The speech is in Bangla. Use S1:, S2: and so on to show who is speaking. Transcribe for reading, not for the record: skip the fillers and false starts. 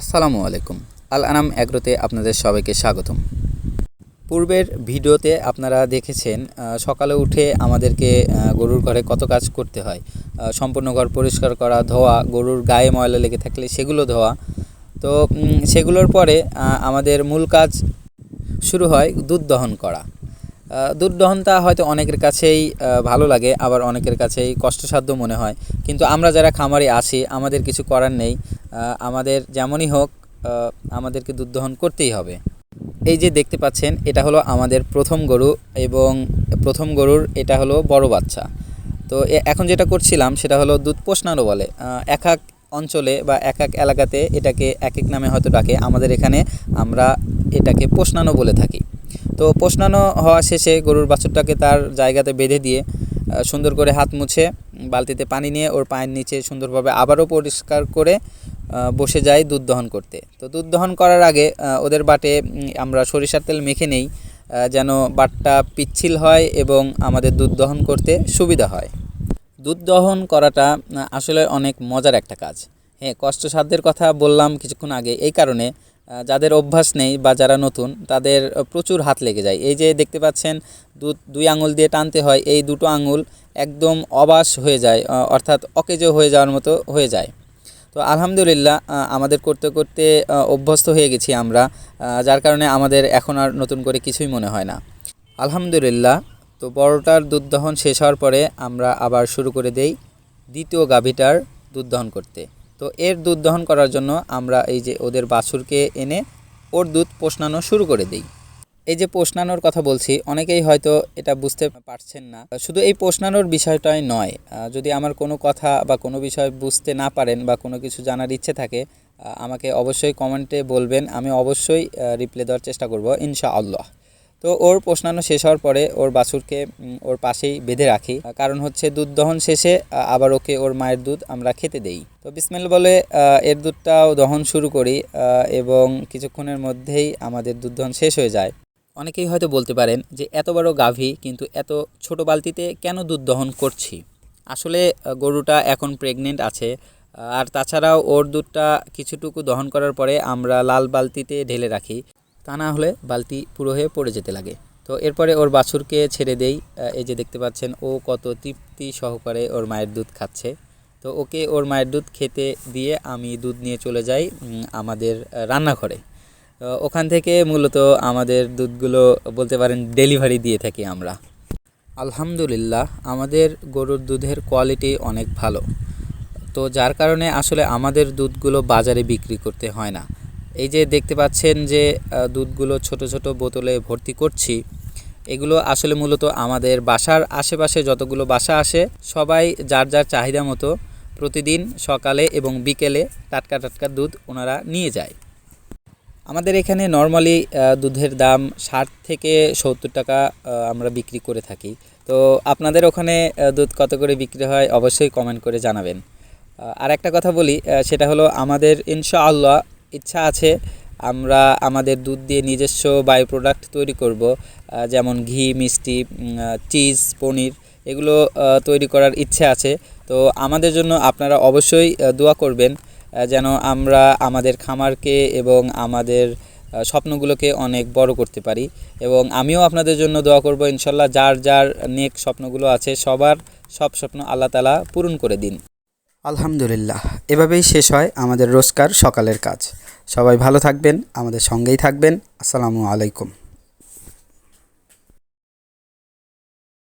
S1: আসসালামু আলাইকুম। আল আনাম অ্যাগ্রোতে আপনাদের সবাইকে স্বাগতম। পূর্বের ভিডিওতে আপনারা দেখেছেন সকালে উঠে আমাদেরকে গরুর ঘরে কত কাজ করতে হয়। সম্পূর্ণ ঘর পরিষ্কার করা, ধোয়া, গরুর গায়ে ময়লা লেগে থাকলে সেগুলো ধোয়া। তো সেগুলোর পরে আমাদের মূল কাজ শুরু হয় দুধ দহন করা। দুধ দহনটা হয়তো অনেকের কাছেই ভালো লাগে, আবার অনেকের কাছেই কষ্টসাধ্য মনে হয়। কিন্তু আমরা যারা খামারি আছি আমাদের কিছু করার নেই। আমাদের যেমনই হোক আমাদেরকে দুধ দহন করতেই হবে। এই যে দেখতে পাচ্ছেন, এটা হলো আমাদের প্রথম গরু, এবং প্রথম গরুর এটা হলো বড় বাচ্চা। তো এখন যেটা করছিলাম সেটা হলো দুধ পোষণানো বলে। এক এক অঞ্চলে বা এক এক এলাকাতে এটাকে এক এক নামে হয়তো ডাকে। আমাদের এখানে আমরা এটাকে পোষণানো বলে থাকি। তো পোষণানো হওয়া শেষে গরুর বাছুরটাকে তার জায়গাতে বেঁধে দিয়ে সুন্দর করে হাত মুছে বালতিতে পানি নিয়ে ওর পায়ের নিচে সুন্দরভাবে আবারও পরিষ্কার করে বসে যাই দুধ দহন করতে। তো দুধ দহন করার আগে ওদের বাটে আমরা সরিষার তেল মেখে নেই, যেন বাটটা পিচ্ছিল হয় এবং আমাদের দুধ দহন করতে সুবিধা হয়। দুধ দহন করাটা আসলে অনেক মজার একটা কাজ। হ্যাঁ, কষ্টসাধ্যের কথা বললাম কিছুক্ষণ আগে এই কারণে, যাদের অভ্যাস নেই বা যারা নতুন তাদের প্রচুর হাত লেগে যায়। এই যে দেখতে পাচ্ছেন, দুধ দুই আঙুল দিয়ে টানতে হয়, এই দুটো আঙুল একদম অবাস হয়ে যায়, অর্থাৎ অকেজো হয়ে যাওয়ার মতো হয়ে যায়। তো আলহামদুলিল্লাহ আমাদের করতে করতে অভ্যস্ত হয়ে গেছি আমরা, যার কারণে আমাদের এখন আর নতুন করে কিছুই মনে হয় না, আলহামদুলিল্লাহ। তো বড়টার দুধ দহন শেষ হওয়ার পরে আমরা আবার শুরু করে দেই দ্বিতীয় গাভীটার দুধ দহন করতে। তো এর দুধ দহন করার জন্য আমরা এই যে ওদের বাছুরকে এনে ওর দুধ পোষণানো শুরু করে দিই। এই যে পোষণানোর কথা বলছি, অনেকেই হয়তো এটা বুঝতে পারছেন না। শুধু এই পোষণানোর বিষয়টাই নয়, যদি আমার কোনো কথা বা কোনো বিষয় বুঝতে না পারেন বা কোনো কিছু জানার ইচ্ছে থাকে, আমাকে অবশ্যই কমেন্টে বলবেন, আমি অবশ্যই রিপ্লাই দেওয়ার চেষ্টা করব ইনশাআল্লাহ। তো ওর পোষণানো শেষ হওয়ার পরে ওর বাছুরকে ওর পাশেই বেঁধে রাখি, কারণ হচ্ছে দুধ দহন শেষে আবার ওকে ওর মায়ের দুধ আমরা খেতে দেই। তো বিসমিল্লাহ বলে এর দুধটাও দহন শুরু করি, এবং কিছুক্ষণের মধ্যেই আমাদের দুধ দহন শেষ হয়ে যায়। অনেকেই হয়তো বলতে পারেন যে এত বড় গাভী কিন্তু এত ছোট বালতিতে কেন দুধ দহন করছি। আসলে গরুটা এখন প্রেগনেন্ট আছে, আর তাছাড়াও ওর দুধটা কিছুটুকু দহন করার পরে আমরা লাল বালতিতে ঢেলে রাখি, তা না হলে বালতি পুরো হয়ে পড়ে যেতে লাগে। তো এরপরে ওর বাছুরকে ছেড়ে দেই। এই যে দেখতে পাচ্ছেন ও কত তৃপ্তি সহকারে ওর মায়ের দুধ খাচ্ছে। তো ওকে ওর মায়ের দুধ খেতে দিয়ে আমি দুধ নিয়ে চলে যাই আমাদের রান্নাঘরে। ওখান থেকে মূলত আমাদের দুধগুলো বলতে পারেন ডেলিভারি দিয়ে থাকি আমরা। আলহামদুলিল্লাহ আমাদের গরুর দুধের কোয়ালিটি অনেক ভালো। তো যার কারণে আসলে আমাদের দুধগুলো বাজারে বিক্রি করতে হয় না। এই যে দেখতে পাচ্ছেন যে দুধগুলো ছোট ছোট বোতলে ভর্তি করছি, এগুলো আসলে মূলত আমাদের বাসার আশেপাশে যতগুলো বাসা আসে সবাই যার যার চাহিদা মতো প্রতিদিন সকালে এবং বিকেলে টাটকা টাটকা দুধ ওনারা নিয়ে যায়। আমাদের এখানে নর্মালি দুধের দাম ৬০ থেকে ৭০ টাকা আমরা বিক্রি করে থাকি। তো আপনাদের ওখানে দুধ কত করে বিক্রি হয় অবশ্যই কমেন্ট করে জানাবেন। আর একটা কথা বলি, সেটা হলো আমাদের ইনশাআল্লাহ ইচ্ছা আছে আমরা আমাদের দুধ দিয়ে নিজস্ব বায়ো প্রোডাক্ট তৈরি করব, যেমন ঘি, মিষ্টি, চিজ, পনির, এগুলো তৈরি করার ইচ্ছে আছে। তো আমাদের জন্য আপনারা অবশ্যই দোয়া করবেন, যেন আমরা আমাদের খামারকে এবং আমাদের স্বপ্নগুলোকে অনেক বড় করতে পারি। এবং আমিও আপনাদের জন্য দোয়া করব, ইনশাল্লাহ যার যার নেক স্বপ্নগুলো আছে সবার সব স্বপ্ন আল্লাহ তাআলা পূরণ করে দিন। আলহামদুলিল্লাহ, এভাবেই শেষ হয় আমাদের রোজকার সকালের কাজ। সবাই ভালো থাকবেন, আমাদের সঙ্গেই থাকবেন। আসসালামু আলাইকুম।